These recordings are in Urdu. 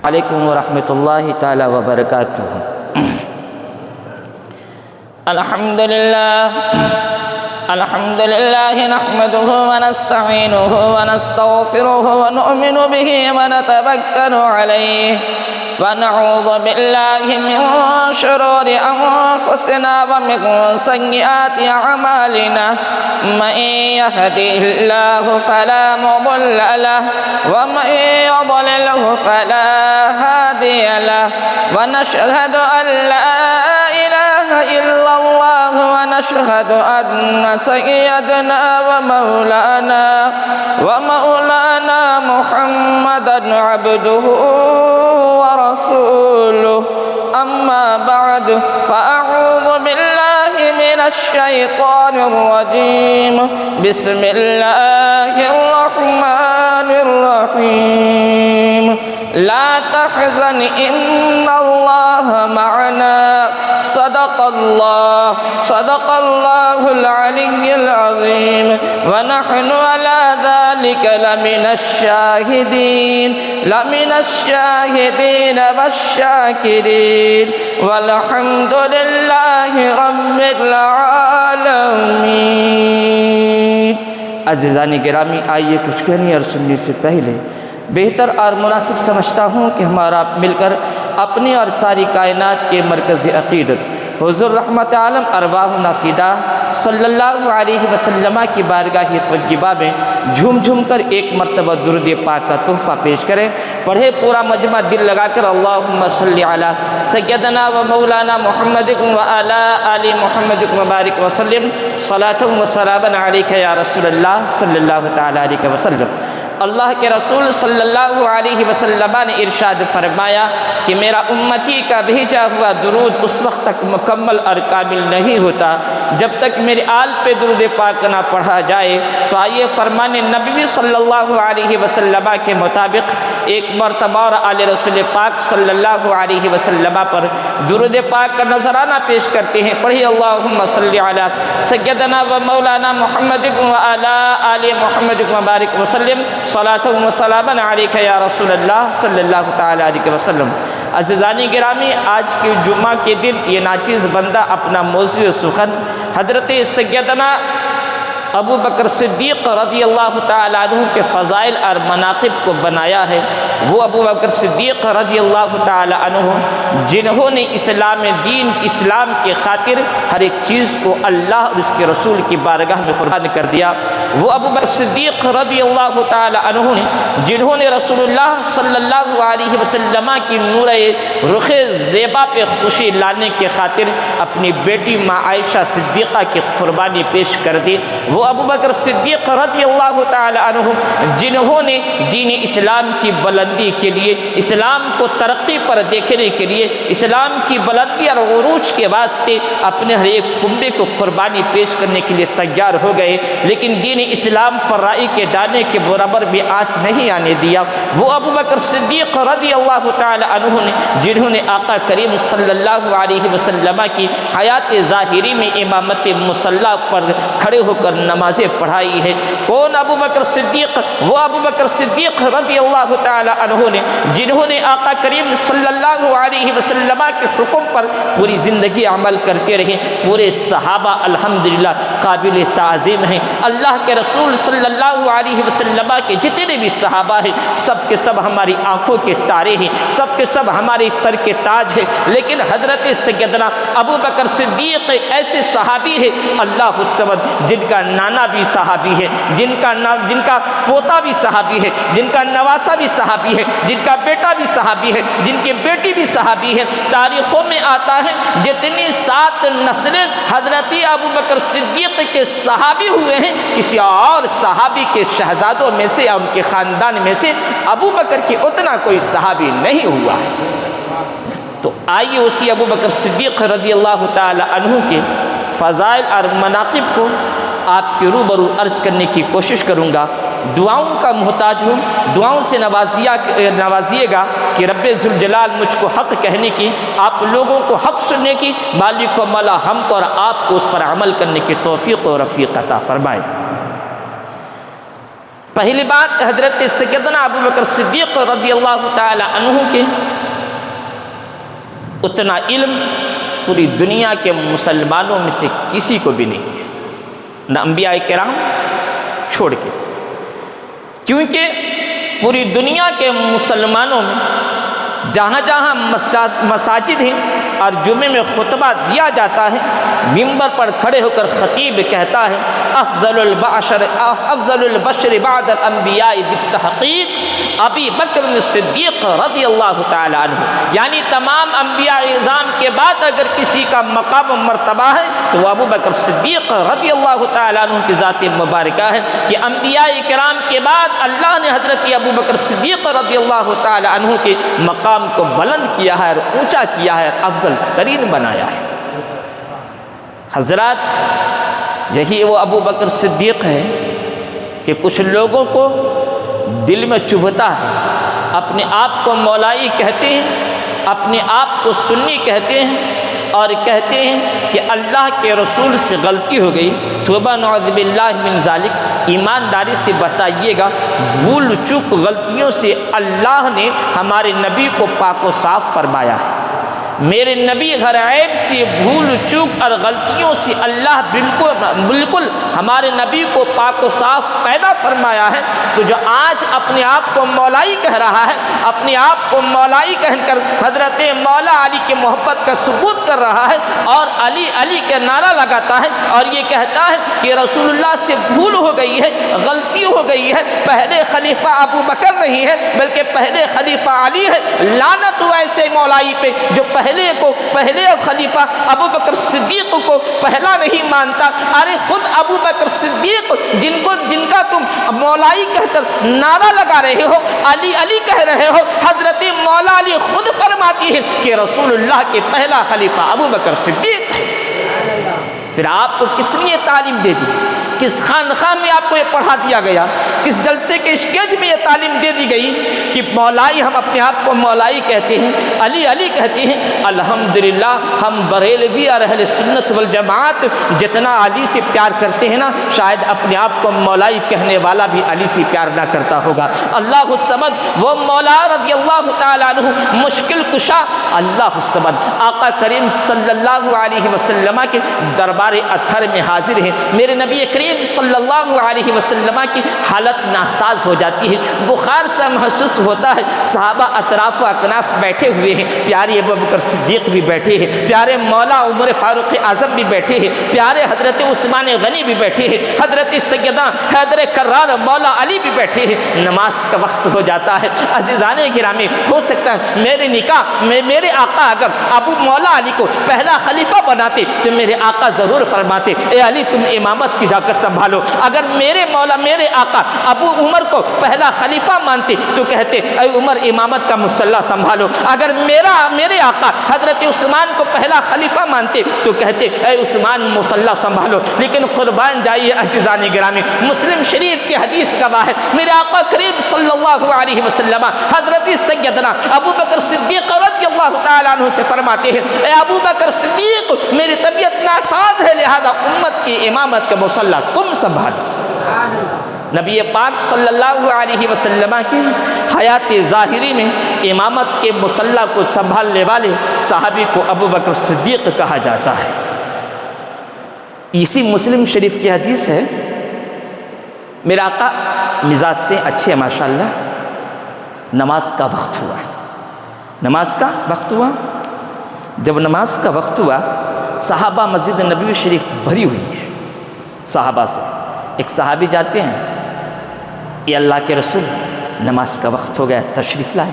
علیکم ورحمۃ اللہ تعالی وبرکاتہ۔ الحمد للہ نحمده ونستعینه ونستغفره ونؤمن به ونتوکل علیہ ونعوذ باللہ من شرور انفسنا ومن سیئات اعمالنا من يهده الله فلا مضل له ومن يضلله فلا هادي له ونشهد ان لا اله الا الله ونشهد ان سيدنا ومولانا محمدا عبده ورسوله، اما بعد فاعوذ بالله من الشيطان الرجيم، بسم الله الرحمن الرحيم، لا تحزن ان الله معنا، صدق الله العلي العظيم، ونحن على ذلك لمن الشاهدين والشاكرين، والحمد لله رب العالمين۔ عزیزان گرامی، آئیے کچھ کہنے اور سننے سے پہلے بہتر اور مناسب سمجھتا ہوں کہ ہمارا مل کر اپنی اور ساری کائنات کے مرکز عقیدت حضور رحمت عالم ارواحنا فدا صلی اللہ علیہ وسلم کی بارگاہ طیبہ میں جھوم جھوم کر ایک مرتبہ درود پاک کا تحفہ پیش کریں۔ پڑھے پورا مجمع دل لگا کر اللہم صلی علی سیدنا و مولانا محمد و علی آل محمد مبارک وسلم، صلاۃ و سلام علیک یا رسول اللہ صلی اللہ تعالی علیہ وسلم۔ اللہ کے رسول صلی اللہ علیہ وسلم نے ارشاد فرمایا کہ میرا امتی کا بھیجا ہوا درود اس وقت تک مکمل اور کامل نہیں ہوتا جب تک میرے آل پہ درود پاک نہ پڑھا جائے۔ تو آئیے فرمان نبی صلی اللہ علیہ وسلم کے مطابق ایک مرتبہ اور آل رسول پاک صلی اللہ علیہ وسلم پر درود پاک کا نذرانہ پیش کرتے ہیں۔ پڑھیے اللہم صلی علی سیدنا و مولانا محمد و علی آل محمد مبارک وسلم، صلاۃ و سلام علیک یا رسول اللہ صلی اللہ تعالی علیہ وسلم۔ عزیزان گرامی، آج کے جمعہ کے دن یہ ناچیز بندہ اپنا موضوع سخن حضرت سیدنا ابو بکر صدیق رضی اللہ تعالیٰ عنہ کے فضائل اور مناقب کو بنایا ہے۔ وہ ابو بکر صدیق رضی اللہ تعالیٰ عنہ جنہوں نے اسلام کے خاطر ہر ایک چیز کو اللہ اور اس کے رسول کی بارگاہ میں قربان کر دیا۔ وہ ابو بکر صدیق رضی اللہ تعالیٰ عنہ نے جنہوں نے رسول اللہ صلی اللہ علیہ وسلم کی نور رخ زیبا پہ خوشی لانے کے خاطر اپنی بیٹی ماں عائشہ صدیقہ کی قربانی پیش کر دی۔ وہ ابو بکر صدیق رضی اللہ تعالی عنہ جنہوں نے دین اسلام کی بلندی کے لیے، اسلام کو ترقی پر دیکھنے کے لیے، اسلام کی بلندی اور عروج کے واسطے اپنے ہر ایک کنبے کو قربانی پیش کرنے کے لیے تیار ہو گئے، لیکن دین اسلام پر رائی کے دانے کے برابر بھی آنچ نہیں آنے دیا۔ وہ ابو بکر صدیق رضی اللہ تعالی عنہ نے جنہوں نے آقا کریم صلی اللہ علیہ وسلم کی حیات ظاہری میں امامت مصلی پر کھڑے ہو کر نمازیں پڑھائی ہے۔ کون ابو بکر صدیق؟ وہ ابو بکر صدیق رضی اللہ تعالی عنہ نے جنہوں نے آقا کریم صلی اللہ علیہ وسلم کے حکم پر پوری زندگی عمل کرتے رہے۔ پورے صحابہ الحمدللہ قابل تعظیم ہیں۔ اللہ کے رسول صلی اللہ علیہ وسلم کے جتنے بھی صحابہ ہیں سب کے سب ہماری آنکھوں کے تارے ہیں، سب کے سب ہمارے سر کے تاج ہیں، لیکن حضرت سیدنا ابو بکر صدیق ایسے صحابی ہیں اللہ الصمد جن کا نانا بھی صحابی ہے، جن کا پوتا بھی صحابی ہے، جن کا نواسا بھی صحابی ہے، جن کا بیٹا بھی صحابی ہے، جن کی بیٹی بھی صحابی ہے۔ تاریخوں میں آتا ہے جتنی 7 نسلیں حضرت ابو بکر صدیق کے صحابی ہوئے ہیں، کسی اور صحابی کے شہزادوں میں سے اور ان کے خاندان میں سے ابو بکر کی اتنا کوئی صحابی نہیں ہوا ہے۔ تو آئیے اسی ابو بکر صدیق رضی اللہ تعالی عنہ کے فضائل اور مناقب کو آپ کے روبرو عرض کرنے کی کوشش کروں گا۔ دعاؤں کا محتاج ہوں، دعاؤں سے نوازیے گا کہ رب ذوالجلال مجھ کو حق کہنے کی، آپ لوگوں کو حق سننے کی، مالک و مولا ہم کو اور آپ کو اس پر عمل کرنے کی توفیق و رفیق عطا فرمائے۔ پہلی بات حضرت سیدنا ابو بکر صدیق رضی اللہ تعالی عنہ کے اتنا علم پوری دنیا کے مسلمانوں میں سے کسی کو بھی نہیں ہے، نہ انبیاء کرام چھوڑ کے، کیونکہ پوری دنیا کے مسلمانوں میں جہاں جہاں مساجد ہیں اور جمعے میں خطبہ دیا جاتا ہے، منبر پر کھڑے ہو کر خطیب کہتا ہے افضل البشر بعد الانبیاء بالتحقیق ابی بکر صدیق رضی اللہ تعالی عنہ، یعنی تمام انبیاء اعظام کے بعد اگر کسی کا مقام و مرتبہ ہے تو وہ ابو بکر صدیق رضی اللہ تعالی عنہ کی ذات مبارکہ ہے کہ انبیاء کرام کے بعد اللہ نے حضرت ابو بکر صدیق رضی اللہ تعالی عنہ کے مقام کو بلند کیا ہے اور اونچا کیا ہے، افضل ترین بنایا ہے۔ حضرات یہی وہ ابو بکر صدیق ہے کہ کچھ لوگوں کو دل میں چبھتا ہے، اپنے آپ کو مولائی کہتے ہیں، اپنے آپ کو سنی کہتے ہیں اور کہتے ہیں کہ اللہ کے رسول سے غلطی ہو گئی، توبہ نعوذ باللہ من ذالک، ایمانداری سے بتائیے گا بھول چوک غلطیوں سے اللہ نے ہمارے نبی کو پاک و صاف فرمایا ہے۔ میرے نبی غیر عیب سے بھول چوک اور غلطیوں سے اللہ بالکل ہمارے نبی کو پاک و صاف پیدا فرمایا ہے، تو جو آج اپنے آپ کو مولائی کہہ رہا ہے، اپنے آپ کو مولائی کہہ کر حضرت مولا علی کی محبت کا ثبوت کر رہا ہے اور علی علی کے نعرہ لگاتا ہے اور یہ کہتا ہے کہ رسول اللہ سے بھول ہو گئی ہے، غلطی ہو گئی ہے، پہلے خلیفہ ابو بکر نہیں ہے بلکہ پہلے خلیفہ علی ہے، لعنت ہو ایسے مولائی پہ جو پہلے خلیفہ ابو بکر صدیق کو پہلا نہیں مانتا۔ ارے خود ابو بکر صدیق جن کا تم مولائی کہہ کر نعرہ لگا رہے ہو، علی علی کہہ رہے ہو، حضرت مولا علی خود فرماتی ہے کہ رسول اللہ کے پہلا خلیفہ ابو بکر صدیق ہے۔ پھر آپ کو کس نے تعلیم دے دی؟ کس خانقاہ میں آپ کو یہ پڑھا دیا گیا؟ کس جلسے کے اسٹیج میں یہ تعلیم دے دی گئی کہ مولائی، ہم اپنے آپ کو مولائی کہتے ہیں، علی علی کہتے ہیں؟ الحمدللہ ہم بریلوی اور اہل سنت والجماعت جتنا علی سے پیار کرتے ہیں نا، شاید اپنے آپ کو مولائی کہنے والا بھی علی سے پیار نہ کرتا ہوگا۔ اللہ الصمد، وہ مولا رضی اللہ تعالیٰ عنہ، مشکل کشا اللہ الصمد، آقا کریم صلی اللہ علیہ وسلم کے دربار اطہر میں حاضر ہیں۔ میرے نبی کریم صلی اللہ علیہ وسلم کی حالت ناساز ہو جاتی ہے، بخار سے محسوس ہوتا ہے، صحابہ اطراف و اکناف بیٹھے ہوئے ہیں، پیارے ابو بکر صدیق بھی بیٹھے ہیں، پیارے مولا عمر فاروق اعظم بھی بیٹھے ہیں، پیارے حضرت عثمان غنی بھی بیٹھے ہیں، حضرت سیدنا حیدر کرار مولا علی بھی بیٹھے ہیں۔ نماز کا وقت ہو جاتا ہے۔ عزیزان گرامی، ہو سکتا ہے میرے نکاح میں میرے آقا اگر ابو مولا علی کو پہلا خلیفہ بناتے تو میرے آقا ضرور فرماتے اے علی تم امامت کی جا کر سنبھالو۔ اگر میرے مولا میرے آقا ابو عمر کو پہلا خلیفہ مانتے تو کہتے اے عمر امامت کا مصلہ سنبھالو۔ اگر میرے آقا حضرت عثمان کو پہلا خلیفہ مانتے تو کہتے اے عثمان مصلہ سنبھالو۔ لیکن قربان جائیے عزیزان گرامی، مسلم شریف کی حدیث گواہ ہے، میرے آقا کریم صلی اللہ علیہ وسلم حضرت سیدنا ابو بکر صدیق رضی اللہ تعالیٰ عنہ سے فرماتے ہیں اے ابو بکر صدیق میری طبیعت ناساز ہے، لہذا امت کی امامت کا مصلہ تم سنبھالو۔ نبی پاک صلی اللہ علیہ وسلم کی حیات ظاہری میں امامت کے مصلہ کو سنبھالنے والے صحابی کو ابو بکر صدیق کہا جاتا ہے۔ اسی مسلم شریف کی حدیث ہے، میرا آقا مزاج سے اچھے ہیں ماشاءاللہ، نماز کا وقت ہوا، نماز کا وقت ہوا، جب نماز کا وقت ہوا صحابہ مسجد نبوی شریف بھری ہوئی ہے صحابہ سے، ایک صحابی جاتے ہیں یہ اللہ کے رسول نماز کا وقت ہو گیا تشریف لائے،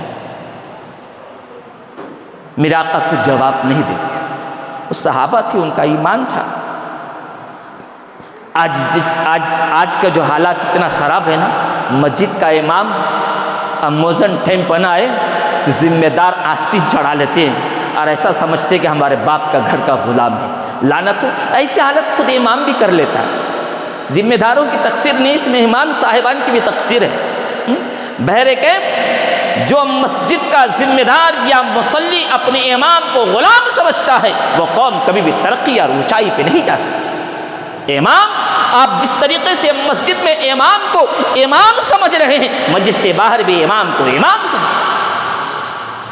میرا آقا کچھ جواب نہیں دیتے، وہ صحابہ تھی ان کا ایمان تھا۔ آج کا جو حالات اتنا خراب ہے نا، مسجد کا امام موزن ٹائم پر نہ آئے تو ذمہ دار آستین چڑھا لیتے ہیں اور ایسا سمجھتے کہ ہمارے باپ کا گھر کا غلام ہے، لعنت ہو۔ ایسی حالت خود امام بھی کر لیتا ہے، ذمہ داروں کی تقصیر نہیں، اس میں امام صاحبان کی بھی تقصیر ہے۔ بہرکیف جو مسجد کا ذمہ دار یا مصلی اپنے امام کو غلام سمجھتا ہے وہ قوم کبھی بھی ترقی اور اونچائی پہ نہیں جا سکتی۔ امام آپ جس طریقے سے مسجد میں امام کو امام سمجھ رہے ہیں، مسجد سے باہر بھی امام کو امام سمجھیں۔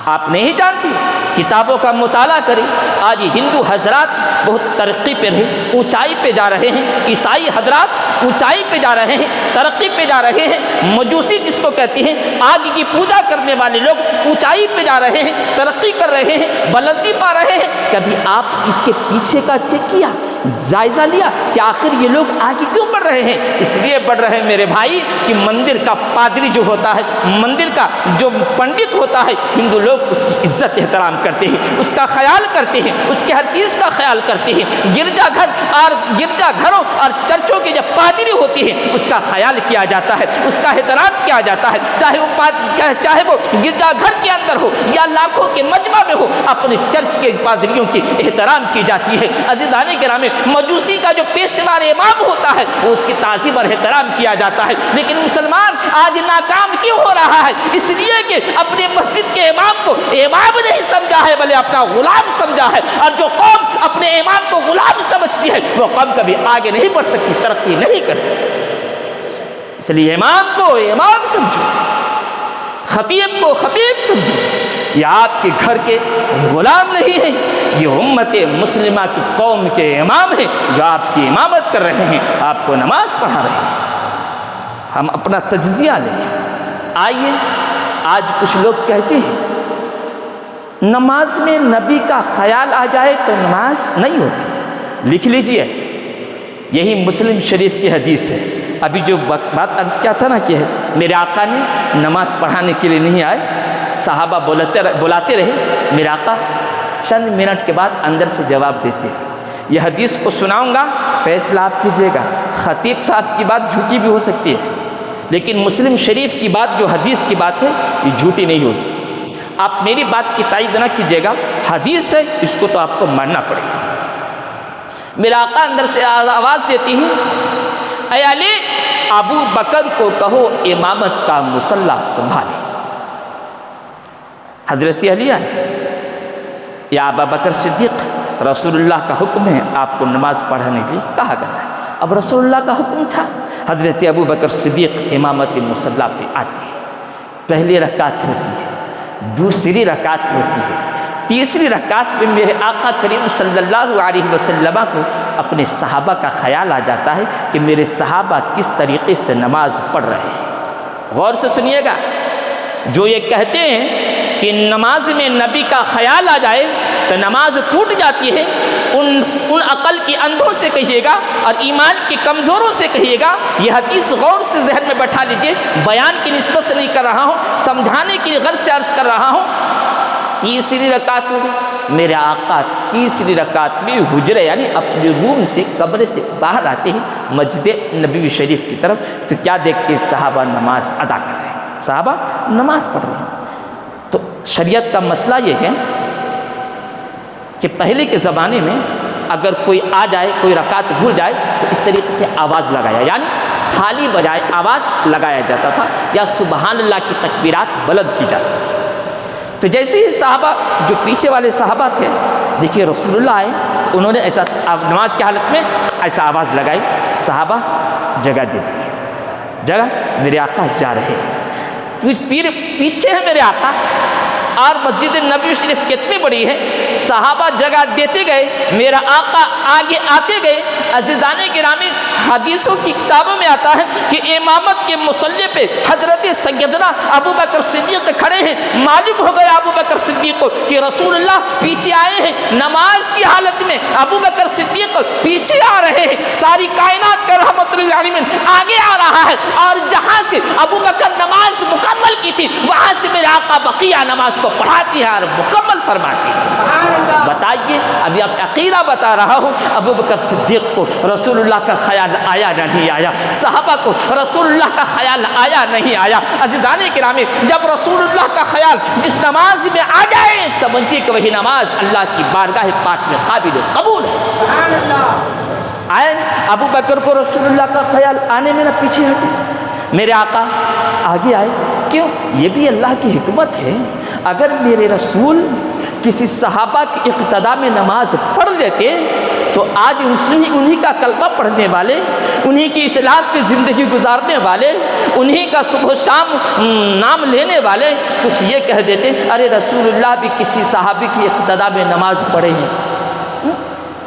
آپ نہیں جانتے، کتابوں کا مطالعہ کریں۔ آج ہندو حضرات بہت ترقی پہ رہے، اونچائی پہ جا رہے ہیں، عیسائی حضرات اونچائی پہ جا رہے ہیں، ترقی پہ جا رہے ہیں، مجوسی جس کو کہتے ہیں آگ کی پوجا کرنے والے لوگ اونچائی پہ جا رہے ہیں، ترقی کر رہے ہیں، بلندی پا رہے ہیں۔ کبھی آپ اس کے پیچھے کا چیک کیا، جائزہ لیا کہ آخر یہ لوگ آگے کیوں بڑھ رہے ہیں؟ اس لیے بڑھ رہے ہیں میرے بھائی کہ مندر کا پادری جو ہوتا ہے، مندر کا جو پنڈت ہوتا ہے، ہندو لوگ اس کی عزت احترام کرتے ہیں، اس کا خیال کرتے ہیں، اس کے ہر چیز کا خیال کرتے ہیں۔ گرجا گھروں اور چرچوں کے جو پادری ہوتی ہیں اس کا خیال کیا جاتا ہے، اس کا احترام کیا جاتا ہے، چاہے وہ گرجا گھر کے اندر ہو یا لاکھوں کے مجمع میں ہو، اپنے چرچ کے پادریوں کی احترام کی جاتی ہے۔ عزیزان گرامی، مجوسی کا جو پیشوار امام ہوتا ہے وہ اس کی تعظیم اور احترام کیا جاتا ہے، لیکن مسلمان آج ناکام کیوں ہو رہا ہے؟ اس لیے کہ اپنے مسجد کے امام کو امام نہیں سمجھا ہے بلکہ اپنا غلام سمجھا ہے، اور جو قوم اپنے امام کو غلام سمجھتی ہے وہ قوم کبھی آگے نہیں بڑھ سکتی، ترقی نہیں کر سکتی۔ اس لیے امام کو امام سمجھو، خطیب کو خطیب سمجھو۔ یہ آپ کے گھر کے غلام نہیں ہیں، یہ امت مسلمہ کی قوم کے امام ہیں جو آپ کی امامت کر رہے ہیں، آپ کو نماز پڑھا رہے ہیں۔ ہم اپنا تجزیہ لیں۔ آئیے، آج کچھ لوگ کہتے ہیں نماز میں نبی کا خیال آ جائے تو نماز نہیں ہوتی۔ لکھ لیجئے، یہی مسلم شریف کی حدیث ہے۔ ابھی جو بات عرض کیا تھا نا کہ میرے آقا نے نماز پڑھانے کے لیے نہیں آئے، صحابہ بلاتے رہے، میرے آقا چند منٹ کے بعد اندر سے جواب دیتے۔ یہ حدیث کو سناؤں گا، فیصلہ آپ کیجئے گا۔ خطیب صاحب کی بات جھوٹی بھی ہو سکتی ہے، لیکن مسلم شریف کی بات جو حدیث کی بات ہے یہ جھوٹی نہیں ہوگی۔ آپ میری بات کی تائید نہ کیجئے گا، حدیث ہے، اس کو تو آپ کو ماننا پڑے گا۔ میرا آقا اندر سے آواز دیتی ہے، اے علی، ابو بکر کو کہو امامت کا مصلی سنبھالے۔ حضرت علی آئے، یا ابا بکر صدیق، رسول اللہ کا حکم ہے، آپ کو نماز پڑھانے کے لیے کہا گیا ہے۔ اب رسول اللہ کا حکم تھا، حضرت ابو بکر صدیق امامت مصلی پہ آتے ہیں۔ پہلی رکعت ہوتی ہے، دوسری رکعت ہوتی ہے، تیسری رکعت میں میرے آقا کریم صلی اللہ علیہ وسلم کو اپنے صحابہ کا خیال آ جاتا ہے کہ میرے صحابہ کس طریقے سے نماز پڑھ رہے ہیں۔ غور سے سنیے گا، جو یہ کہتے ہیں کہ نماز میں نبی کا خیال آ جائے تو نماز ٹوٹ جاتی ہے، ان عقل کی اندھوں سے کہیے گا اور ایمان کی کمزوروں سے کہیے گا۔ یہ حدیث غور سے ذہن میں بٹھا لیجئے، بیان کی نسبت سے نہیں کر رہا ہوں، سمجھانے کی غرض سے عرض کر رہا ہوں۔ تیسری رکعت ہوگی، میرے آقا تیسری رکعت میں حجرے یعنی اپنے روم سے، کمرے سے باہر آتے ہیں مسجد نبوی شریف کی طرف، تو کیا دیکھتے ہیں؟ صحابہ نماز ادا کر رہے ہیں، صحابہ نماز پڑھ رہے ہیں۔ تو شریعت کا مسئلہ یہ ہے کہ پہلے کے زمانے میں اگر کوئی آ جائے، کوئی رکعت بھول جائے تو اس طریقے سے آواز لگایا، یعنی تھالی بجائے آواز لگایا جاتا تھا، یا سبحان اللہ کی تکبیرات بلند کی جاتی تھی۔ تو جیسے ہی صحابہ جو پیچھے والے صحابہ تھے، دیکھیے رسول اللہ آئے تو انہوں نے ایسا نماز کی حالت میں ایسا آواز لگائی، صحابہ جگہ دے دی، جگہ، میرے آقا جا رہے ہیں، پھر پیچھے ہے میرے آقا، اور مسجد نبوی شریف کتنی بڑی ہے، صحابہ جگہ دیتے گئے، میرا آقا آگے آتے گئے۔ عزیزان گرامی، حدیثوں کی کتابوں میں آتا ہے کہ امامت کے مصلی پہ حضرت سیدنا ابو بکر صدیق کھڑے ہیں۔ معلوم ہو گیا ابو بکر صدیق کو کہ رسول اللہ پیچھے آئے ہیں، نماز کی حالت میں ابو بکر صدیق پیچھے آ رہے ہیں، ساری کائنات کا رحمت للعالمین آگے آ رہا ہے، اور جہاں سے ابو بکر نماز مکمل کی تھی وہاں سے میرے آقا بقیہ نماز کو پڑھاتی ہے اور مکمل فرماتی ہے۔ بتائیے، ابھی آپ عقیدہ بتا رہا ہوں، ابو بکر صدیق کو رسول اللہ کا خیال آیا نہیں آیا، صحابہ کو رسول اللہ کا خیال آیا نہیں آیا۔ عزیزان گرامی، جب رسول اللہ کا خیال جس نماز میں آ جائے، سمجھیے کہ وہی نماز اللہ کی بارگاہ پاک میں قابل قبول ہے۔ آئے ابو بکر کو رسول اللہ کا خیال آنے میں نہ پیچھے ہٹے، میرے آقا آگے آئے، کیوں؟ یہ بھی اللہ کی حکمت ہے۔ اگر میرے رسول کسی صحابہ کی اقتداء میں نماز پڑھ لیتے تو آج انہی کا کلمہ پڑھنے والے، انہی کی اصلاح کی زندگی گزارنے والے، انہی کا صبح و شام نام لینے والے کچھ یہ کہہ دیتے ارے رسول اللہ بھی کسی صحابی کی اقتداء میں نماز پڑھے ہیں۔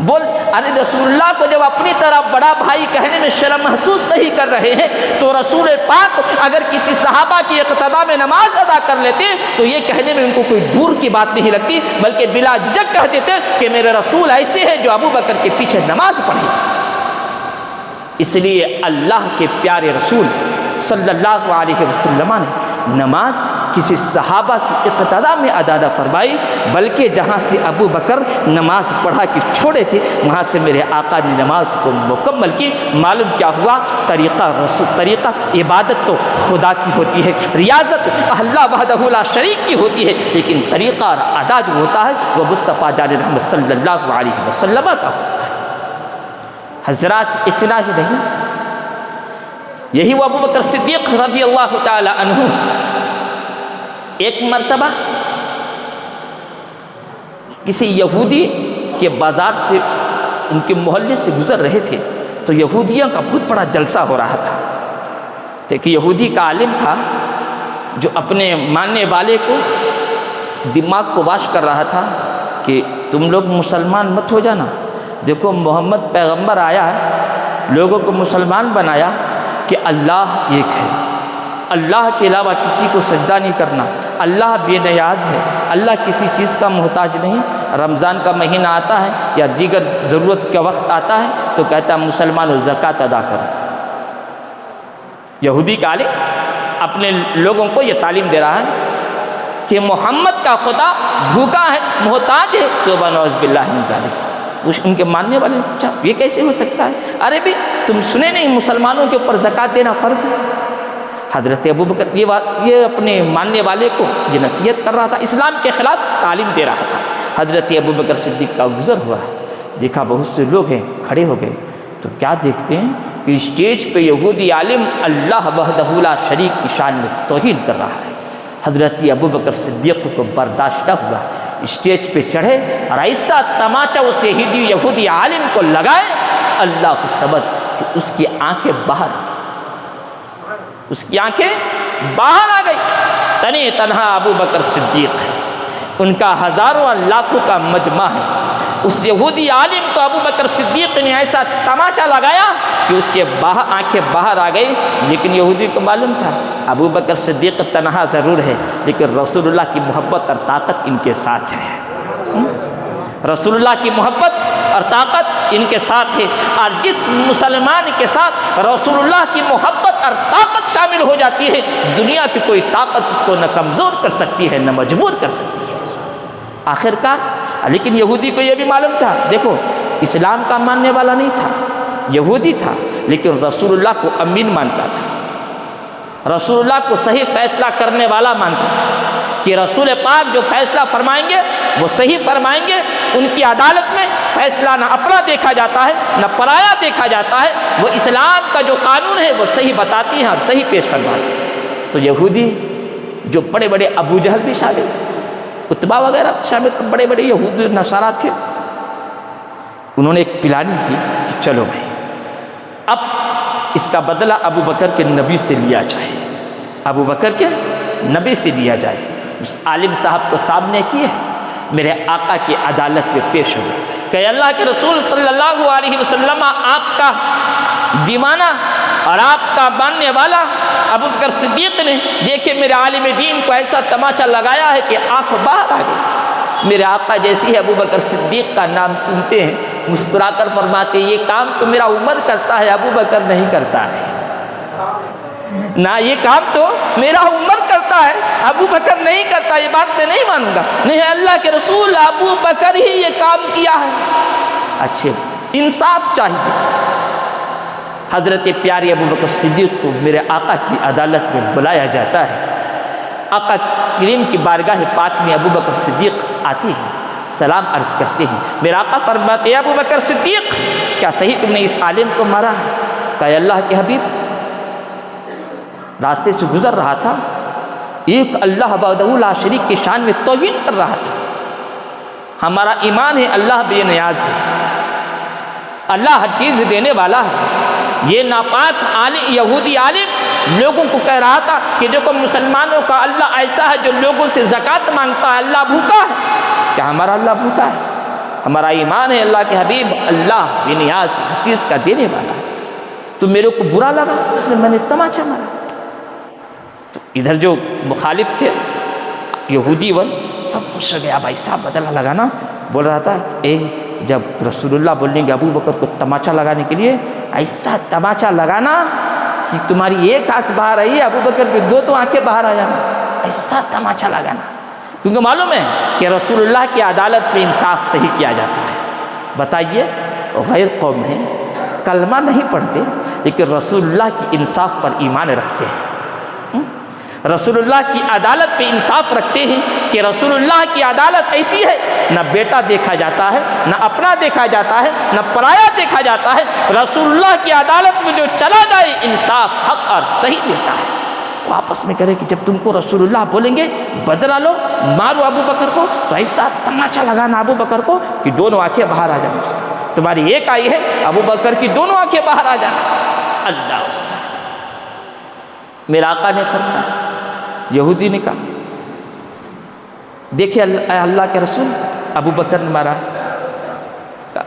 بول ارے رسول اللہ کو جب اپنی طرح بڑا بھائی کہنے میں شرم محسوس نہیں کر رہے ہیں تو رسول پاک اگر کسی صحابہ کی اقتداء میں نماز ادا کر لیتے تو یہ کہنے میں ان کو کوئی دور کی بات نہیں لگتی، بلکہ بلا جھجک کہہ دیتے کہ میرے رسول ایسے ہیں جو ابو بکر کے پیچھے نماز پڑھے۔ اس لیے اللہ کے پیارے رسول صلی اللہ علیہ وسلم نے نماز کسی صحابہ کی اقتداء میں ادا نہ فرمائی، بلکہ جہاں سے ابو بکر نماز پڑھا کے چھوڑے تھے وہاں سے میرے آقا نے نماز کو مکمل کی۔ معلوم کیا ہوا؟ طریقہ عبادت تو خدا کی ہوتی ہے، ریاضت اللہ وحدہ لا شریک کی ہوتی ہے، لیکن طریقہ اور ادا جو ہوتا ہے وہ مصطفیٰ جان رحمت صلی اللہ علیہ وسلم کا ہوتا ہے۔ حضرات اتنا ہی نہیں، یہی وہ ابو بکر صدیق رضی اللہ تعالی عنہ ایک مرتبہ کسی یہودی کے بازار سے، ان کے محلے سے گزر رہے تھے تو یہودیوں کا بہت بڑا جلسہ ہو رہا تھا۔ تو ایک یہودی کا عالم تھا جو اپنے ماننے والے کو دماغ کو واش کر رہا تھا کہ تم لوگ مسلمان مت ہو جانا، دیکھو محمد پیغمبر آیا ہے، لوگوں کو مسلمان بنایا کہ اللہ ایک ہے، اللہ کے علاوہ کسی کو سجدہ نہیں کرنا، اللہ بے نیاز ہے، اللہ کسی چیز کا محتاج نہیں۔ رمضان کا مہینہ آتا ہے یا دیگر ضرورت کا وقت آتا ہے تو کہتا ہے مسلمانوں زکوٰۃ ادا کرو۔ یہودی کا عالم اپنے لوگوں کو یہ تعلیم دے رہا ہے کہ محمد کا خدا بھوکا ہے، محتاج ہے، توبہ نعوذ باللہ من ذالک۔ ان کے ماننے والے نے پوچھا یہ کیسے ہو سکتا ہے؟ ارے بھی تم سنے نہیں مسلمانوں کے اوپر زکوٰۃ دینا فرض ہے؟ حضرت ابو بکر یہ اپنے ماننے والے کو یہ نصیحت کر رہا تھا، اسلام کے خلاف تعلیم دے رہا تھا۔ حضرت ابو بکر صدیق کا گزر ہوا، دیکھا بہت سے لوگ ہیں کھڑے ہو گئے تو کیا دیکھتے ہیں کہ اسٹیج پہ یہودی عالم اللہ وحدہ لا شریک کی شان میں توہین کر رہا ہے۔ حضرت ابو بکر صدیق کو برداشت نہ ہوا، اسٹیج پہ چڑھے اور ایسا تماچا اس یہودی عالم کو لگائے، اللہ کو سبت کہ اس کی آنکھیں باہر آ گئی، اس کی آنکھیں باہر آ گئی۔ تنی تنہا ابو بکر صدیق ہے، ان کا ہزاروں اور لاکھوں کا مجمع ہے۔ اس یہودی عالم کو ابو بکر صدیق نے ایسا تماچا لگایا کہ اس کے آنکھیں باہر آ گئی، لیکن یہودی کو معلوم تھا ابو بکر صدیق تنہا ضرور ہے لیکن رسول اللہ کی محبت اور طاقت ان کے ساتھ ہے۔ رسول اللہ کی محبت اور طاقت ان کے ساتھ ہے، اور جس مسلمان کے ساتھ رسول اللہ کی محبت اور طاقت شامل ہو جاتی ہے دنیا کی کوئی طاقت اس کو نہ کمزور کر سکتی ہے نہ مجبور کر سکتی ہے۔ آخر کار لیکن یہودی کو یہ بھی معلوم تھا، دیکھو اسلام کا ماننے والا نہیں تھا، یہودی تھا لیکن رسول اللہ کو امین مانتا تھا، رسول اللہ کو صحیح فیصلہ کرنے والا مانتا تھا کہ رسول پاک جو فیصلہ فرمائیں گے وہ صحیح فرمائیں گے، ان کی عدالت میں فیصلہ نہ اپنا دیکھا جاتا ہے نہ پرایا دیکھا جاتا ہے، وہ اسلام کا جو قانون ہے وہ صحیح بتاتی ہیں اور صحیح پیش فرماتی ہیں۔ تو یہودی جو بڑے بڑے ابو جہل بھی شامل تھے، عتبہ وغیرہ شامل تھے، بڑے بڑے یہود نصارہ تھے، انہوں نے ایک پلاننگ کی کہ چلو بھائی اب اس کا بدلہ ابو بکر کے نبی سے لیا جائے، ابو بکر کے نبی سے لیا جائے۔ اس عالم صاحب کو سامنے کیے، میرے آقا کی عدالت میں پیش ہو گئے کہ اللہ کے رسول صلی اللہ علیہ وسلم آپ کا دیوانہ اور آپ کا ماننے والا ابو بکر صدیق نے دیکھے میرے عالم دین کو ایسا تماچا لگایا ہے کہ آنکھ باہر آ گئی۔ میرے آقا جیسی ابو بکر صدیق کا نام سنتے ہیں مسکرا کر فرماتے یہ کام تو میرا عمر کرتا ہے، ابو بکر نہیں کرتا ہے، نہ یہ کام تو میرا عمر کرتا ہے، ابو بکر نہیں کرتا، یہ بات میں نہیں مانوں گا، نہیں اللہ کے رسول ابو بکر ہی یہ کام کیا ہے۔ اچھے انصاف چاہیے۔ حضرت پیارے ابو بکر صدیق کو میرے آقا کی عدالت میں بلایا جاتا ہے، آقا کریم کی بارگاہ پاک میں ابو بکر صدیق آتے ہیں، سلام عرض کرتے ہیں، میرا آقا فرماتے ہیں ابو بکر صدیق کیا صحیح تم نے اس عالم کو مارا ہے؟ کہ اللہ کے حبیب راستے سے گزر رہا تھا، ایک اللہ وحدہ لا شریک کی شان میں توہین کر رہا تھا، ہمارا ایمان ہے اللہ بے نیاز ہے، اللہ ہر چیز دینے والا ہے۔ یہ ناپاک عالم یہودی عالم لوگوں کو کہہ رہا تھا کہ دیکھو مسلمانوں کا اللہ ایسا ہے جو لوگوں سے زکوٰۃ مانگتا ہے، اللہ بھوکا ہے؟ کیا ہمارا اللہ بھوکا ہے؟ ہمارا ایمان ہے اللہ کے حبیب اللہ بے نیاز ہے، ہر چیز کا دینے والا ہے۔ تو میرے کو برا لگا اس لیے میں نے تماچا مارا۔ تو ادھر جو مخالف تھے یہودی ون سب خوش ہو گیا، بھائی صاحب بدلہ لگانا، بول رہا تھا جب رسول اللہ بولیں گے ابو بکر کو تماچا لگانے کے لیے، ایسا تماچا لگانا کہ تمہاری ایک آنکھ باہر آئی ہے، ابو بکر کی دو تو آنکھیں باہر آ جانا، ایسا تماچا لگانا، کیونکہ معلوم ہے کہ رسول اللہ کی عدالت میں انصاف صحیح کیا جاتا ہے۔ بتائیے غیر قوم ہے، کلمہ نہیں پڑھتے لیکن رسول اللہ کی انصاف پر ایمان رکھتے ہیں، رسول اللہ کی عدالت پہ انصاف رکھتے ہیں کہ رسول اللہ کی عدالت ایسی ہے نہ بیٹا دیکھا جاتا ہے، نہ اپنا دیکھا جاتا ہے، نہ پرایا دیکھا جاتا ہے، رسول اللہ کی عدالت میں جو چلا جائے انصاف حق اور صحیح دیتا ہے۔ وہ آپس میں کرے کہ جب تم کو رسول اللہ بولیں گے بدلہ لو، مارو ابو بکر کو، تو ایسا تماچا لگانا ابو بکر کو کہ دونوں آنکھیں باہر آ جائیں، تمہاری ایک آئی ہے ابو بکر کی دونوں آنکھیں باہر آ جانا۔ اللہ اس میرا آقا نے فرمایا، یہودی نے کہا دیکھیں اللہ کے رسول ابو بکر نے مارا ہے۔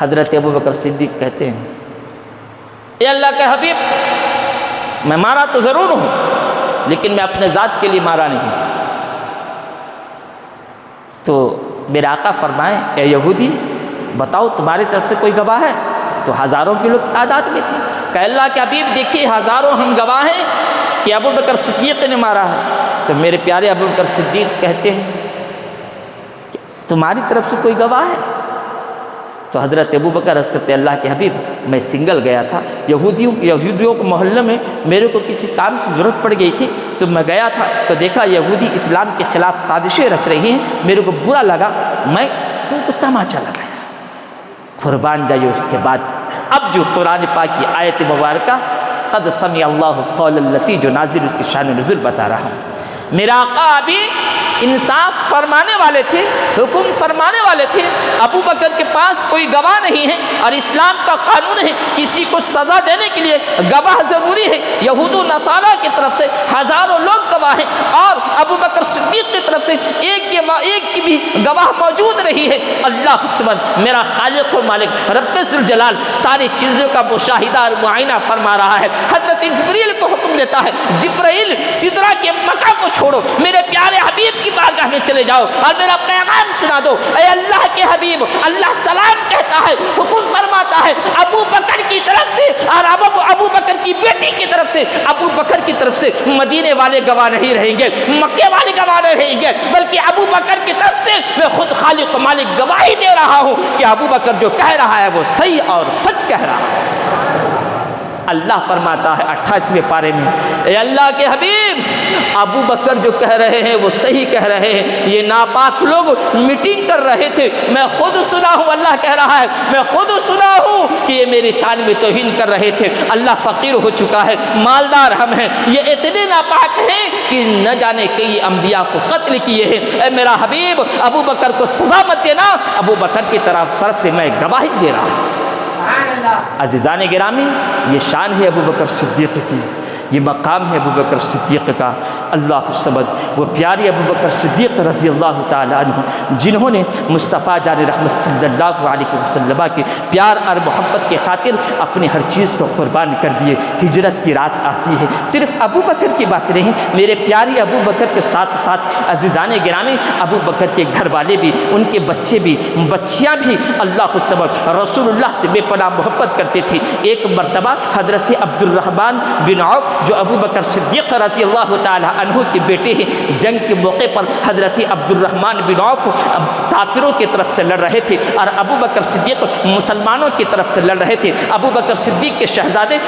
حضرت ابو بکر صدیق کہتے ہیں اے اللہ کے حبیب، میں مارا تو ضرور ہوں لیکن میں اپنے ذات کے لیے مارا نہیں۔ تو میرے آقا فرمائے اے یہودی بتاؤ تمہاری طرف سے کوئی گواہ ہے؟ تو ہزاروں کے لوگ تعداد میں تھے، کہ اللہ کے حبیب دیکھیے ہزاروں ہم گواہ ہیں کہ ابو بکر صدیق نے مارا ہے۔ تو میرے پیارے ابو بکر صدیق کہتے ہیں کہ تمہاری طرف سے کوئی گواہ ہے؟ تو حضرت ابو بکر عرض کرتے اللہ کے حبیب میں سنگل گیا تھا، یہودیوں کو محلے میں میرے کو کسی کام سے ضرورت پڑ گئی تھی، تو میں گیا تھا تو دیکھا یہودی اسلام کے خلاف سازشیں رچ رہی ہیں، میرے کو برا لگا، میں ان کو تماچا لگایا۔ قربان جائیے اس کے بعد اب جو قرآن پاک کی آیت مبارکہ قد سمع اللہ قول التی جو نازل اس کی شان نزول بتا رہا ہوں۔ میرا آقا ابھی انصاف فرمانے والے تھے، حکم فرمانے والے تھے، ابو بکر کے پاس کوئی گواہ نہیں ہے اور اسلام کا قانون ہے کسی کو سزا دینے کے لیے گواہ ضروری ہے۔ یہود و نصارہ کی طرف سے ہزاروں لوگ گواہ ہیں اور ابو بکر صدیق کی طرف سے ایک کی بھی گواہ موجود رہی ہے۔ اللہ سبحانہ میرا خالق و مالک رب ذوالجلال ساری چیزوں کا مشاہدہ اور معائنہ فرما رہا ہے۔ حضرت جبریل کو حکم دیتا ہے جبرائیل سدرہ کے مکہ کو چھوڑو، میرے پیارے حبیب کی بارگاہ میں چلے جاؤ اور میرا پیغام سنا دو۔ اے اللہ کے حبیب، اللہ سلام کہتا ہے، حکم فرماتا ہے ابو بکر کی طرف سے اور ابو بکر کی بیٹی کی طرف سے، ابو بکر کی طرف سے مدینے والے گواہ نہیں رہیں گے، مکے والے گواہ نہیں رہیں گے، بلکہ ابو بکر کی طرف سے میں خود خالق و مالک گواہی دے رہا ہوں کہ ابو بکر جو کہہ رہا ہے وہ صحیح اور سچ کہہ رہا ہے۔ اللہ فرماتا ہے 28ویں پارے میں اے اللہ کے حبیب ابو بکر جو کہہ رہے ہیں وہ صحیح کہہ رہے ہیں، یہ ناپاک لوگ میٹنگ کر رہے تھے، میں خود سنا ہوں، اللہ کہہ رہا ہے میں خود سنا ہوں کہ یہ میری شان میں توہین کر رہے تھے۔ اللہ فقیر ہو چکا ہے، مالدار ہم ہیں، یہ اتنے ناپاک ہیں کہ نہ جانے کئی انبیاء کو قتل کیے ہیں۔ اے میرا حبیب ابو بکر کو سزا مت دینا، ابو بکر کی طرف سے میں گواہی دے رہا ہوں۔ عزیزان گرامی یہ شان ہے ابو بکر صدیق کی، یہ مقام ہے ابو بکر صدیق کا۔ اللہ الصمد وہ پیارے ابو بکر صدیق رضی اللہ تعالیٰ عنہ جنہوں نے مصطفیٰ جان رحمت صلی اللہ علیہ وسلم کے پیار اور محبت کے خاطر اپنی ہر چیز کو قربان کر دیے۔ ہجرت کی رات آتی ہے، صرف ابو بکر کی بات نہیں، میرے پیارے ابو بکر کے ساتھ ساتھ عزیزان گرامی ابو بکر کے گھر والے بھی، ان کے بچے بھی، بچیاں بھی اللہ الصمد رسول اللہ سے بے پناہ محبت کرتے تھے۔ ایک مرتبہ حضرت عبد الرحمن بن عوف جو ابو بکر صدیق رضی اللہ تعالیٰ عنہ کے بیٹے ہیں، جنگ کے موقع پر حضرت عبد الرحمن بن عوف کافروں کی طرف سے لڑ رہے تھے اور ابو بکر صدیق مسلمانوں کی طرف سے لڑ رہے تھے۔ ابو بکر صدیق کے شہزادے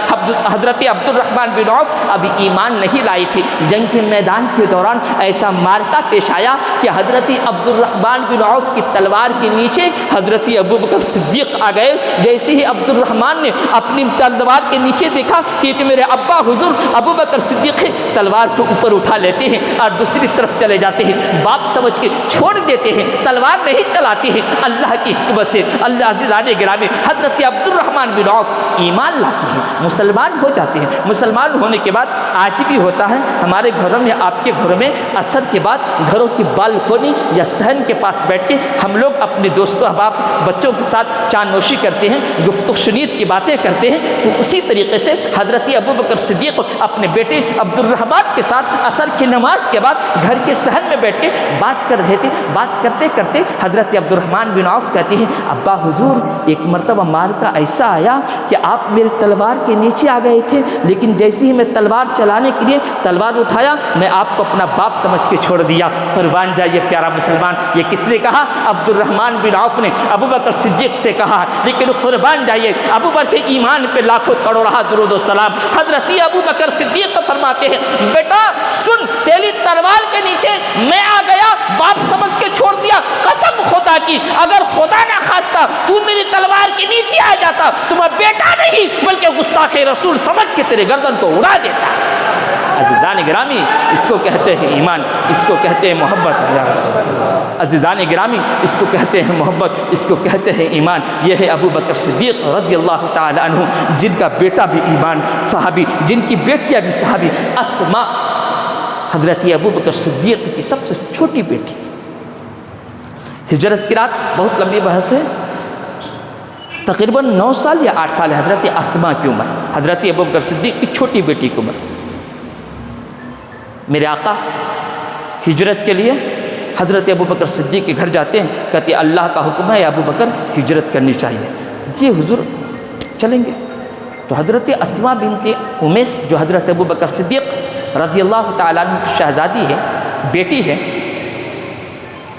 حضرت عبد الرحمن بن عوف ابھی ایمان نہیں لائے تھے۔ جنگ کے میدان کے دوران ایسا مارکا پیش آیا کہ حضرت عبد الرحمن بن عوف کی تلوار کے نیچے حضرت ابو بکر صدیق آ گئے۔ جیسے ہی عبد الرحمن نے اپنی تلوار کے نیچے دیکھا کہ میرے ابا حضور ابو بکر صدیق تلوار کو اوپر اٹھا لیتے ہیں اور دوسری طرف چلے جاتے ہیں، باپ سمجھ کے چھوڑ دیتے ہیں، تلوار نہیں چلاتے ہیں۔ اللہ کی حکمت سے اللہ عزیزان گرامی حضرت عبد الرحمن بن عوف ایمان لاتے ہیں، مسلمان ہو جاتے ہیں۔ مسلمان ہونے کے بعد آج بھی ہوتا ہے ہمارے گھروں میں، آپ کے گھروں میں عصر کے بعد گھروں کی بالکنی یا صحن کے پاس بیٹھ کے ہم لوگ اپنے دوستوں احباب بچوں کے ساتھ چاند نوشی کرتے ہیں، گفتگو شنید کی باتیں کرتے ہیں۔ تو اسی طریقے سے حضرت ابوبکر صدیق اپنے بیٹے عبد الرحمن کے ساتھ عصر کی نماز کے بعد گھر کے صحن میں بیٹھ کے بات کر رہے تھے۔ بات کرتے کرتے حضرت عبد الرحمن بن عوف کہتے ہیں، ابا حضور ایک مرتبہ مارکا ایسا آیا کہ آپ میرے تلوار کے نیچے آ گئے تھے، لیکن جیسے ہی میں تلوار چلانے کے لیے تلوار اٹھایا میں آپ کو اپنا باپ سمجھ کے چھوڑ دیا۔ قربان جائیے پیارا مسلمان، یہ کس نے کہا؟ عبد الرحمن بن عوف نے ابوبکر صدیق سے کہا۔ لیکن قربان جائیے ابوبکر کے ایمان پہ لاکھوں کروڑہ درود و سلام۔ حضرت ابوبکر صدیق فرماتے ہیں، بیٹا سن، تیری تلوار کے نیچے میں آ گیا، باپ سمجھ کے چھوڑ دیا، قسم خدا کی اگر خدا نہ خواستہ تو میری تلوار کے نیچے آ جاتا تو میں بیٹا نہیں بلکہ گستاخ رسول سمجھ کے تیرے گردن کو اڑا دیتا۔ عزیزان گرامی، اس کو کہتے ہیں ایمان، اس کو کہتے ہیں محبت یا رسول اللہ۔ عزیزان گرامی، اس کو کہتے ہیں محبت، اس کو کہتے ہیں ایمان۔ یہ ہے ابوبکر صدیق رضی اللہ تعالی عنہ، جن کا بیٹا بھی ایمان صحابی، جن کی بیٹیاں بھی صحابی۔ اسماء حضرت ابوبکر صدیق کی سب سے چھوٹی بیٹی، ہجرت کی رات بہت لمبی بحث ہے، تقریباً 9 سال یا 8 سال ہے حضرت اسماء کی عمر، حضرت ابوبکر صدیق کی چھوٹی بیٹی کی عمر۔ میرے آقا ہجرت کے لیے حضرت ابوبکر صدیق کے گھر جاتے ہیں، کہتے ہیں اللہ کا حکم ہے ابوبکر ہجرت کرنی چاہیے۔ جی حضور چلیں گے۔ تو حضرت اسماء بنت امیس جو حضرت ابوبکر صدیق رضی اللہ تعالیٰ عنہ کی شہزادی ہے، بیٹی ہے،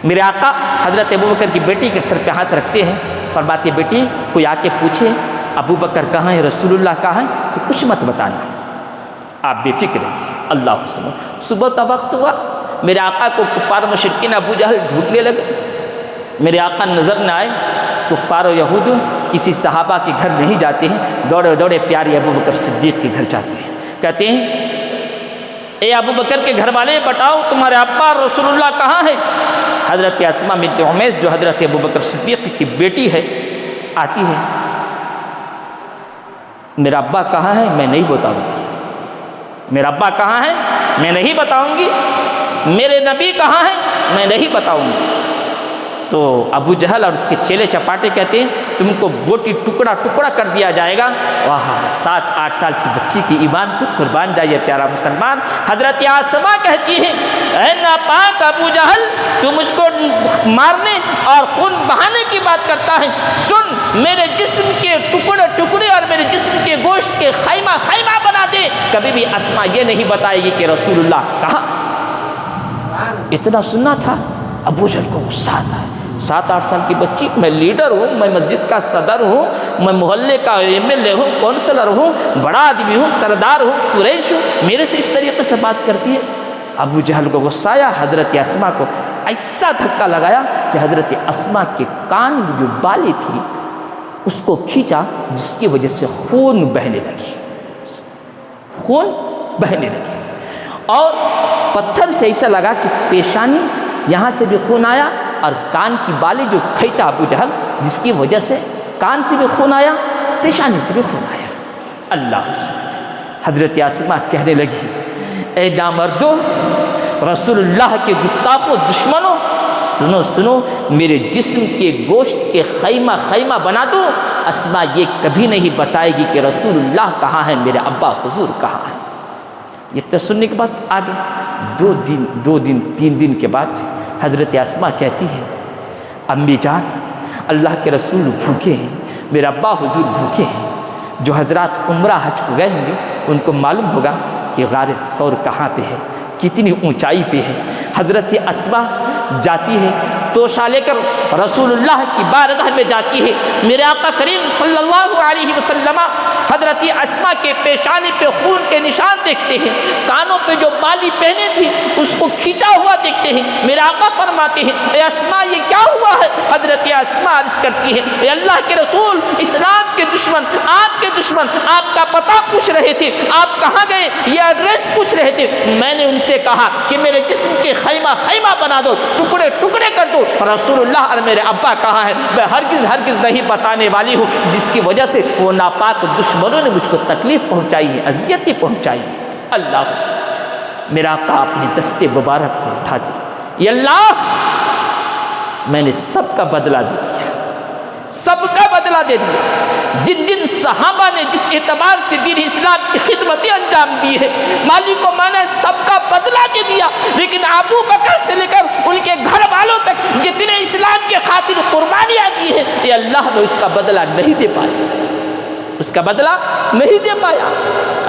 میرے آقا حضرت ابوبکر کی بیٹی کے سر پہ ہاتھ رکھتے ہیں، فرماتے بیٹی کوئی آ کے پوچھے ابوبکر کہاں ہے، رسول اللہ کہاں ہے، تو کچھ مت بتانا، آپ بے فکر رہیے۔ اللہ حسن صبح کا وقت ہوا، میرے آقا کو کفار مشرکین ابو جہل ڈھونڈنے لگے، میرے آقا نظر نہ آئے۔ کفار و یہود کسی صحابہ کے گھر نہیں جاتے ہیں، دوڑے دوڑے پیارے ابوبکر صدیق کے گھر جاتے ہیں، کہتے ہیں اے ابوبکر کے گھر والے بتاؤ تمہارے ابا رسول اللہ کہاں ہے؟ حضرت اسماء بنت امیس جو حضرت ابوبکر صدیق کی بیٹی ہے آتی ہے، میرا ابا کہاں ہے میں نہیں بتاؤں گی، میرا ابا کہاں ہے میں نہیں بتاؤں گی، میرے نبی کہاں ہے میں نہیں بتاؤں گی۔ تو ابو جہل اور اس کے چیلے چپاٹے کہتے ہیں تم کو بوٹی ٹکڑا ٹکڑا کر دیا جائے گا۔ واہ 7-8 سال کی بچی کی ایمان کو قربان جائیے پیارا مسلمان۔ حضرت اسماء کہتی ہے اے ناپاک ابو جہل تو مجھ کو مارنے اور خون بہانے کی بات کرتا ہے، سن میرے جسم کے ٹکڑے ٹکڑے اور میرے جسم کے گوشت کے خیمہ خیمہ بنا دے، کبھی بھی اسماء یہ نہیں بتائے گی کہ رسول اللہ کہاں۔ اتنا سننا تھا، ابو جہل کو غصہ آتا ہے، 7-8 سال کی بچی، میں لیڈر ہوں، میں مسجد کا صدر ہوں، میں محلے کا MLA ہوں، کونسلر ہوں، بڑا آدمی ہوں، سردار ہوں، قریش ہوں، میرے سے اس طریقے سے بات کرتی ہے۔ ابو جہل کو غصہ آیا، حضرت اسماء کو ایسا دھکا لگایا کہ حضرت اسماء کے کان میں جو بالی تھی اس کو کھینچا، جس کی وجہ سے خون بہنے لگی، خون بہنے لگی، اور پتھر سے ایسا لگا کہ پیشانی یہاں سے بھی خون آیا اور کان کی بالی جو کھینچا ابو جہل، جس کی وجہ سے کان سے بھی خون آیا، پیشانی سے بھی خون آیا۔ اللہ حسن حضرت اسماء کہنے لگی اے نامردو، رسول اللہ کے گستاخوں، دشمنوں، سنو سنو، میرے جسم کے گوشت کے خیمہ خیمہ بنا دو، اسماء یہ کبھی نہیں بتائے گی کہ رسول اللہ کہاں ہے، میرے ابا حضور کہاں ہے۔ یہ تو سننے کے بعد آگے 2-3 دن کے بعد حضرت اسماء کہتی ہے امی جان اللہ کے رسول بھوکے ہیں، میرا ابا حضور بھوکے ہیں۔ جو حضرات عمرہ حج کو گئے ہوں گے ان کو معلوم ہوگا کہ غار ثور کہاں پہ ہے، کتنی اونچائی پہ ہے۔ حضرت اسماء جاتی ہے، توشہ لے کر رسول اللہ کی بارگاہ میں جاتی ہے۔ میرے آقا کریم صلی اللہ علیہ وسلم حضرت اسماء کے پیشانی پہ خون کے نشان دیکھتے ہیں، کانوں پہ جو بالی پہنے تھی اس کو کھینچا ہوا دیکھتے ہیں, میرے آقا فرماتے ہیں اے اسماء یہ کیا ہوا ہے؟ حضرت اسماء عرض کرتی ہے اے اللہ کے رسول, اسلام کے دشمن, آپ کے دشمن آپ کا پتہ پوچھ رہے تھے, آپ کہاں گئے یہ ایڈریس پوچھ رہے تھے. میں نے ان سے کہا کہ میرے جسم کے خیمہ خیمہ بنا دو, ٹکڑے ٹکڑے کر دو. رسول اللہ اور میرے ابا کہاں ہے؟ میں ہرگز نہیں بتانے والی ہوں, جس کی وجہ سے وہ ناپاک دشمنوں نے مجھ کو تکلیف پہنچائی ہے, اذیتیں پہنچائی ہے. اللہ حسن میرا آقا اپنے دستے مبارک کو اٹھا دی, یا اللہ میں نے سب کا بدلہ دے دیا, سب کا بدلہ دے دیا. جن جن صحابہ نے جس اعتبار سے دین اسلام کی خدمتیں انجام دی ہے, مالک کو میں نے سب کا بدلہ دے دیا. لیکن ابو بکر سے لے کر ان کے گھر والوں تک جتنے اسلام کے خاطر قربانیاں دی ہے, یہ اللہ نے اس کا بدلہ نہیں دے پایا, اس کا بدلہ نہیں دے پایا.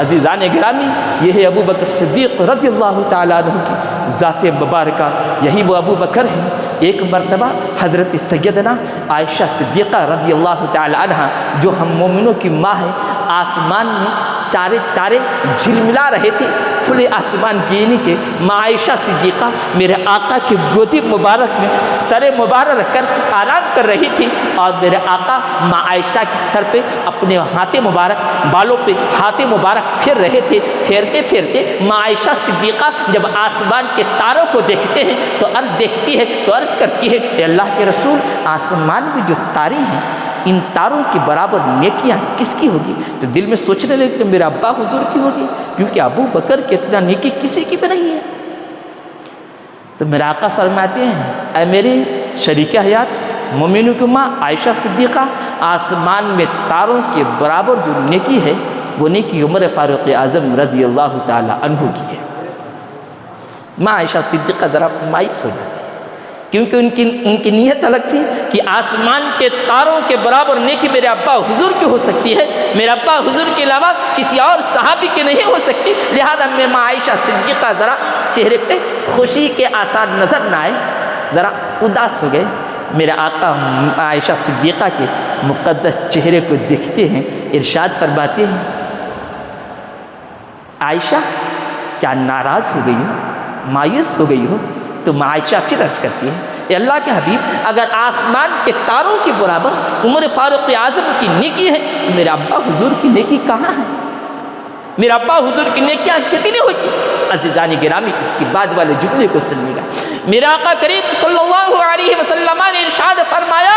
عزیزان گرامی, یہ ہے ابو بکر صدیق رضی اللہ تعالیٰ عنہ کی ذات مبارکہ. یہی وہ ابو بکر ہیں. ایک مرتبہ حضرت سیدنا عائشہ صدیقہ رضی اللہ تعالیٰ عنہ, جو ہم مومنوں کی ماں ہے, آسمان میں چارے تارے جھلملا رہے تھے کھلے آسمان کے نیچے. ماں عائشہ صدیقہ میرے آقا کی گودی مبارک میں سر مبارک رکھ کر آرام کر رہی تھی, اور میرے آقا ماں عائشہ کے سر پہ اپنے ہاتھ مبارک, بالوں پہ ہاتھ مبارک پھر رہے تھے. پھیرتے پھیرتے ماں عائشہ صدیقہ جب آسمان کے تاروں کو دیکھتے ہیں تو دیکھتی ہے تو عرض کرتی ہے اے اللہ کے رسول, آسمان میں جو تارے ہیں ان تاروں کے برابر نیکیاں کس کی ہوگی؟ تو دل میں سوچنے لگے کہ میرا ابا حضور کی ہوگی, کیونکہ ابو بکر کی اتنا نیکی کسی کی بھی نہیں ہے. تو میرا آقا فرماتے ہیں اے میرے شریک حیات مومنوں کی ماں عائشہ صدیقہ, آسمان میں تاروں کے برابر جو نیکی ہے وہ نیکی عمر فاروق اعظم رضی اللہ تعالی عنہ کی ہے. ماں عائشہ صدیقہ ذرا مایوس ہو جاتی, کیونکہ ان کی نیت الگ تھی کہ آسمان کے تاروں کے برابر نیکی میرے ابا حضور کی ہو سکتی ہے, میرے ابا حضور کے علاوہ کسی اور صحابی کی نہیں ہو سکتی. لہذا میں ماں عائشہ صدیقہ ذرا چہرے پہ خوشی کے آثار نظر نہ آئے, ذرا اداس ہو گئے. میرے آقا عائشہ صدیقہ کے مقدس چہرے کو دیکھتے ہیں, ارشاد فرماتے ہیں عائشہ کیا ناراض ہو گئی ہو, مایوس ہو گئی ہو؟ تو ماں عائشہ پھر عرض کرتی ہے اے اللہ کے حبیب, اگر آسمان کے تاروں کے برابر عمر فاروق اعظم کی نیکی ہے تو میرے ابا حضور کی نیکی کہاں ہے؟ میرا ابا حضور کی نیکیاں کتنی ہوگی؟ عزیزان گرامی, اس کے بعد والے جملے کو سنیے گا. میرا آقا کریم صلی اللہ علیہ وسلم نے ارشاد فرمایا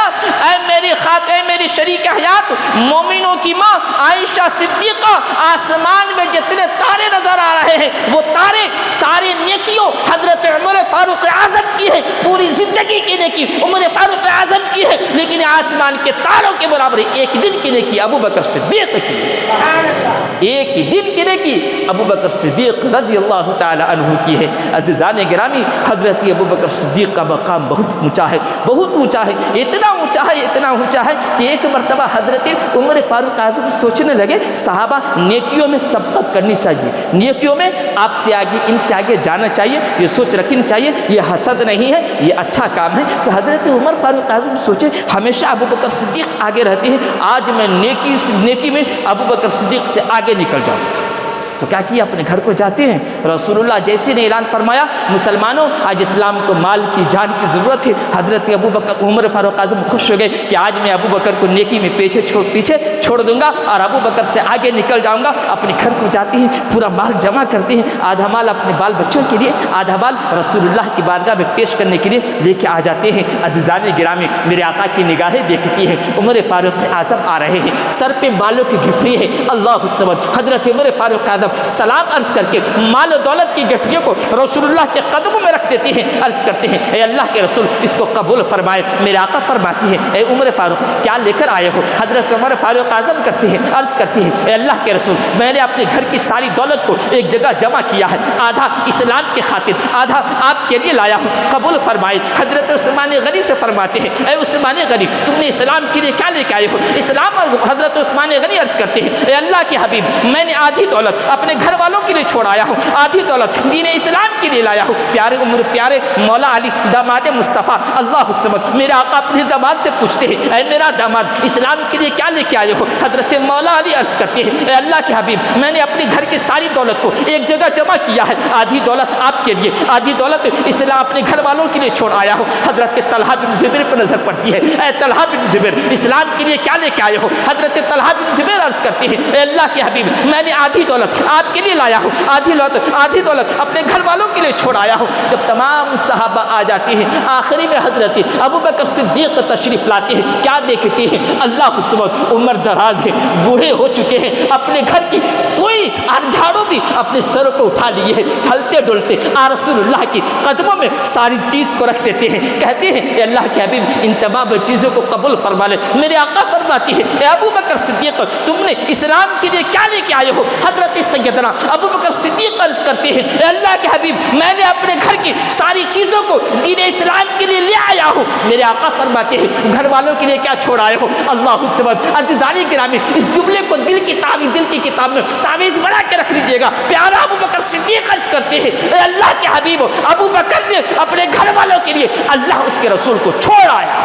اے میری شریک حیات مومنوں کی ماں عائشہ صدیقہ, آسمان میں جتنے تارے نظر آ رہے ہیں وہ تارے سارے نیکیوں حضرت عمر فاروق اعظم کی ہے. پوری زندگی کی نیکی عمر فاروق اعظم کی ہے, لیکن آسمان کے تاروں کے برابر ایک دن کی نیکی ابو بکر صدیق کی ہے. ایک ہی دن کی نیکی ابو بکر صدیق رضی اللہ تعالی عنہ کی ہے. عزیزان گرامی, حضرت ابو بکر صدیق کا مقام بہت اونچا ہے, بہت اونچا ہے, اتنا اونچا ہے, اتنا اونچا ہے کہ ایک مرتبہ حضرت عمر فاروق اعظم سوچنے لگے صحابہ نیکیوں میں سبقت کرنی چاہیے, نیکیوں میں آپ سے آگے ان سے آگے جانا چاہیے, یہ سوچ رکھنی چاہیے, یہ حسد نہیں ہے, یہ اچھا کام ہے. تو حضرت عمر فاروق اعظم سوچے ہمیشہ ابو بکر صدیق آگے رہتے ہیں, آج میں نیکی میں ابو بکر صدیق سے آگے نکل جاؤں. تو کیا کیا, اپنے گھر کو جاتے ہیں. رسول اللہ جیسے نے اعلان فرمایا مسلمانوں آج اسلام کو مال کی جان کی ضرورت ہے, حضرت ابو بکر عمر فاروق اعظم خوش ہو گئے کہ آج میں ابو بکر کو نیکی میں پیچھے چھوڑ دوں گا اور ابو بکر سے آگے نکل جاؤں گا. اپنے گھر کو جاتے ہیں, پورا مال جمع کرتے ہیں, آدھا مال اپنے بال بچوں کے لیے, آدھا مال رسول اللہ کی بارگاہ میں پیش کرنے کے لیے لے کے آ جاتے ہیں. عزیزان گرامی, میرے آقا کی نگاہیں دیکھتی ہیں عمر فاروق اعظم آ رہے ہیں, سر پہ بالوں کی گھٹری ہے, اللہ الصمد. حضرت عمر فاروق اعظم سلام عرض کر کے مال و دولت کی گٹھیوں کو رسول اللہ کے قدموں میں رکھ دیتے ہیں, عرض کرتے ہیں اے اللہ کے رسول اس کو قبول فرمائے. میرے آقا فرماتی ہے اے عمر فاروق کیا لے کر آئے ہو؟ حضرت عمر فاروق اعظم کرتے ہیں, عرض کرتی ہے اے اللہ کے رسول میں نے اپنے گھر کی ساری دولت کو ایک جگہ جمع کیا ہے, آدھا اسلام کی خاطر, آدھا آپ کے لیے لایا ہوں, قبول فرمائے. حضرت عثمان غنی سے فرماتے ہیں اے عثمان غنی تم نے اسلام کے لیے کیا لے کے آئے ہو؟ اسلام. حضرت عثمان غنی عرض کرتے ہیں اے اللہ کے حبیب میں نے آدھی دولت اپنے گھر والوں کے لیے چھوڑ آیا ہوں، آدھی دولت دین اسلام کے لیے لایا ہوں۔ پیارے عمر پیارے مولا علی داماد مصطفیٰ اللہ الصمد، میرے آقا اپنے داماد سے پوچھتے ہیں اے میرا داماد اسلام کے لیے کیا لے کے آئے ہو؟ حضرت مولا علی عرض کرتے ہیں اے اللہ کے حبیب میں نے اپنے گھر کی ساری دولت کو ایک جگہ جمع کیا ہے، آدھی دولت آپ کے لیے، آدھی دولت اسلام اپنے گھر والوں کے لیے چھوڑ آیا ہوں۔ حضرت طلحہ بن زبیر پر نظر پڑتی ہے، اے طلحہ بن زبیر اسلام کے لیے کیا لے کے آئے ہو؟ حضرت طلحہ بن زبیر عرض کرتے ہیں اے اللہ کے حبیب میں نے آدھی دولت آپ کے لیے لایا ہوں، آدھی دولت اپنے گھر والوں کے لیے چھوڑ آیا ہوں۔ جب تمام صحابہ آ جاتے ہیں آخری میں حضرت ابو بکر صدیق تشریف لاتے ہیں، کیا دیکھتے ہیں اللہ کو سبحانہ عمر دراز ہے، بوڑھے ہو چکے ہیں، اپنے گھر کی سوئی اور جھاڑو بھی اپنے سر کو اٹھا لیے ہیں، ہلتے ڈلتے آ رسول اللہ کی قدموں میں ساری چیز کو رکھ دیتے ہیں، کہتے ہیں اے اللہ کے حبیب ان تمام چیزوں کو قبول فرما لے۔ میرے آقا فرماتے ہیں اے ابو بکر صدیق تم نے اسلام کے لیے کیا لے کے آئے ہو؟ حضرت سیدنا ابو بکر صدیق عرض کرتے ہیں اے اللہ کے حبیب میں نے اپنے گھر کی ساری چیزوں کو دین اسلام کے لیے لے آیا ہوں۔ میرے آقا فرماتے ہیں گھر والوں کے لیے کیا چھوڑ آئے ہو؟ اللہ سبحانہ عزیزانی گرامی اس جملے کو دل کی کتاب میں تعویذ بنا کے رکھ لیجیے گا۔ پیارا ابو بکر صدیق عرض کرتے ہیں اے اللہ کے حبیب ابو بکر نے اپنے گھر والوں کے لیے اللہ اس کے رسول کو چھوڑ آیا،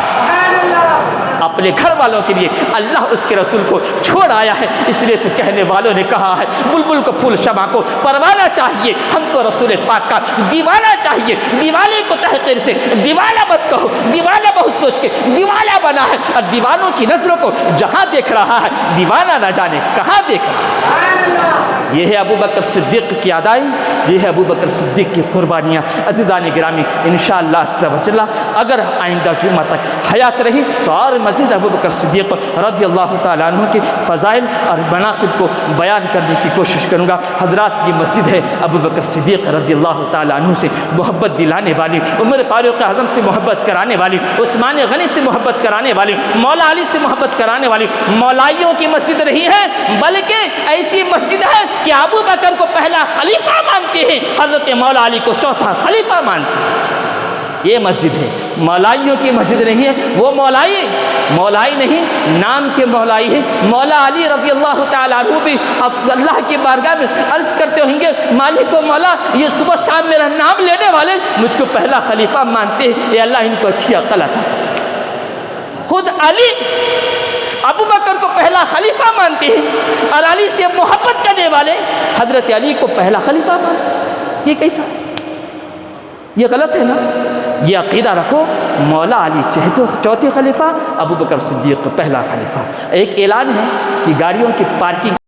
اپنے گھر والوں کے لیے اللہ اس کے رسول کو چھوڑ آیا ہے۔ اس لیے تو کہنے والوں نے کہا ہے بلبل کو پھول شمع کو پروانا چاہیے، ہم کو رسول پاک کا دیوانہ چاہیے۔ دیوانے کو تحقیر سے دیوانہ مت کہو، دیوانہ بہت سوچ کے دیوانہ بنا ہے، اور دیوانوں کی نظروں کو جہاں دیکھ رہا ہے دیوانہ نہ جانے کہاں دیکھ رہا ہے۔ یہ ہے ابو بکر صدیق کی ادائی، یہ ہے ابو بکر صدیق کی قربانیاں۔ عزیزان گرامی انشاءاللہ عز و جل اگر آئندہ جمعہ تک حیات رہی تو اور مزید ابو بکر صدیق رضی اللہ تعالیٰ عنہ کے فضائل اور مناقب کو بیان کرنے کی کوشش کروں گا۔ حضرات یہ مسجد ہے ابو بکر صدیق رضی اللہ تعالیٰ عنہ سے محبت دلانے والی، عمر فاروق اعظم سے محبت کرانے والی، عثمان غنی سے محبت کرانے والی، مولا علی سے محبت کرانے والی مولائیوں کی مسجد رہی ہے، بلکہ ایسی مسجد ہے کہ ابو بکر کو پہلا خلیفہ مانتے ہیں، حضرت مولا علی کو چوتھا خلیفہ مانتے ہیں۔ یہ مسجد ہے، مولائیوں کی مسجد نہیں ہے۔ وہ مولائی نہیں، نام کے مولائی ہے۔ مولا علی رضی اللہ تعالیٰ عنہ بھی اللہ کی بارگاہ میں عرض کرتے ہوں گے مالک و مولا یہ صبح شام میرا نام لینے والے مجھ کو پہلا خلیفہ مانتے ہیں، اے اللہ ان کو اچھی عقل عطا فرما۔ خود علی ابو بکر کو پہلا خلیفہ مانتے ہیں اور علی سے محبت کرنے والے حضرت علی کو پہلا خلیفہ مانتے ہیں۔ یہ کیسا؟ یہ غلط ہے نا؟ یہ عقیدہ رکھو مولا علی چوتھے خلیفہ، ابو بکر صدیق پہلا خلیفہ۔ ایک اعلان ہے کہ گاڑیوں کی پارکنگ